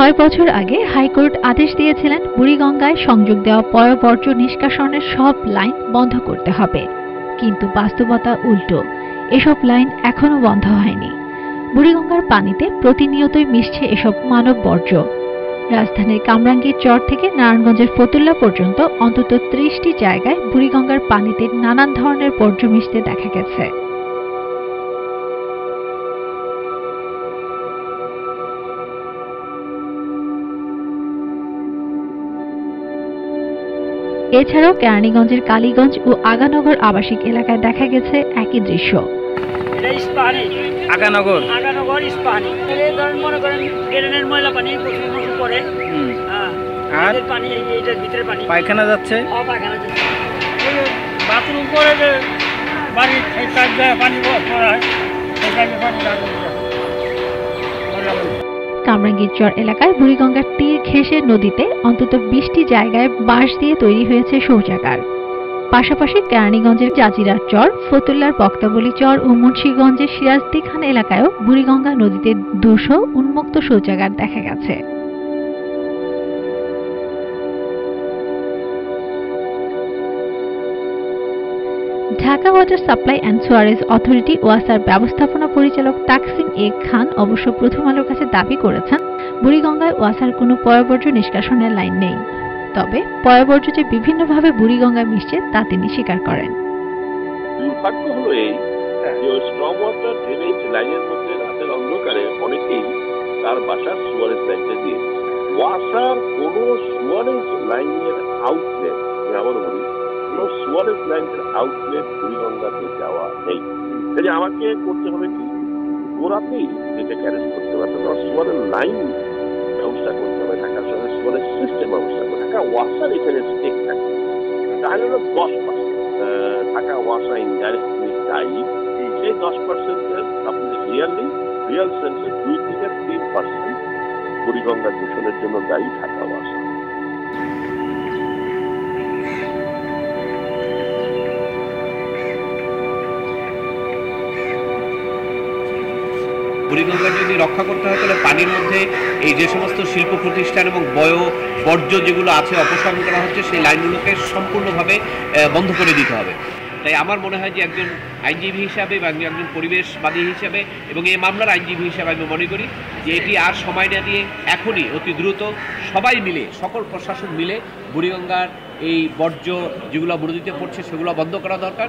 কয়েক বছর আগে হাইকোর্ট আদেশ দিয়েছিলেন বুড়িগঙ্গায় সংযোগ দেওয়া পয়ঃবর্জ্য নিষ্কাশনের সব লাইন বন্ধ করতে হবে, কিন্তু বাস্তবতা উল্টো। এসব লাইন এখনো বন্ধ হয়নি। বুড়িগঙ্গার পানিতে প্রতিনিয়তই মিশছে এসব মানব বর্জ্য। রাজধানীর কামরাঙ্গীর চর থেকে নারায়ণগঞ্জের ফতুল্লা পর্যন্ত অন্তত ৩০টি জায়গায় বুড়িগঙ্গার পানিতে নানান ধরনের বর্জ্য মিশতে দেখা গেছে। এছাড়াও কেরানীগঞ্জের কালীগঞ্জ ও আগানগর আবাসিক এলাকায় দেখা গেছে একই দৃশ্য। পায়খানা যাচ্ছে, বাথরুম করে কামরাঙ্গীর চর এলাকায় বুড়িগঙ্গার তীর ঘেঁষে নদীতে অন্তত ২০টি জায়গায় বাঁশ দিয়ে তৈরি হয়েছে শৌচাগার। পাশাপাশি কেরানীগঞ্জের জাজিরার চর, ফতুল্লার বক্তাবলী চর ও মুন্সিগঞ্জের সিরাজদি খান এলাকায়ও বুড়িগঙ্গা নদীতে ২০০ উন্মুক্ত শৌচাগার দেখা গেছে। Dhaka water supply and sewerage authority ওয়াসার ব্যবস্থাপনা পরিচালক তাকসিম এ খান অবশ্য প্রথম আলোর কাছে দাবি করেছেন, বুড়িগঙ্গায় ওয়াসার কোনো পয়ঃবর্জ্য নিষ্কাশনের লাইন নেই। তবে পয়ঃবর্জ্য যে বিভিন্নভাবে বুড়িগঙ্গায় মিশছে তা তিনি স্বীকার করেন। দুর্ভাগ্য হলো এই যে স্ট্রং ওয়াটার ড্রেনেজ লাইনের মধ্যে রাতের অন্ধকারে অনেকেই তার বাসার সুয়ারেজ লাইনটা দিয়ে ওয়াসার কোনো সুয়ারেজ লাইনের আউটলেট, আবার বলি কোনো সুয়ারেজ লাইনের আউটলেট বুড়িগঙ্গাতে যাওয়া নেই। কাজে আমাকে করতে হবে কি, গোড়াতেই এটা ক্যারেজ করতে হবে, সুয়ারেজ লাইন ব্যবস্থা করতে হবে, ঢাকার সঙ্গে সুয়ারেজ সিস্টেম ব্যবস্থা করতে হবে। ঢাকা ওয়াসার এখানে স্টেক থাকে, তাহলে হলো 10%। ঢাকা ওয়াসা ইনডাইরেক্টলি দায়ী, সেই 10%-এর আপনি রিয়েল সেন্সে 2 থেকে 3% বুড়িগঙ্গা দূষণের জন্য দায়ী ঢাকা ওয়াসা। বুড়িগঙ্গা যদি রক্ষা করতে হয় তাহলে পানির মধ্যে এই যে সমস্ত শিল্প প্রতিষ্ঠান এবং বর্জ্য যেগুলো আছে অপসারণ করা হচ্ছে, সেই লাইনগুলোকে সম্পূর্ণভাবে বন্ধ করে দিতে হবে। তাই আমার মনে হয় যে একজন আইনজীবী হিসাবে বা একজন পরিবেশবাদী হিসাবে এবং এই মামলার আইনজীবী হিসাবে আমি মনে করি যে এটি আর সময় না দিয়ে এখনই অতি দ্রুত সবাই মিলে, সকল প্রশাসন মিলে বুড়িগঙ্গার এই বর্জ্য যেগুলো নদীতে পড়ছে সেগুলো বন্ধ করা দরকার।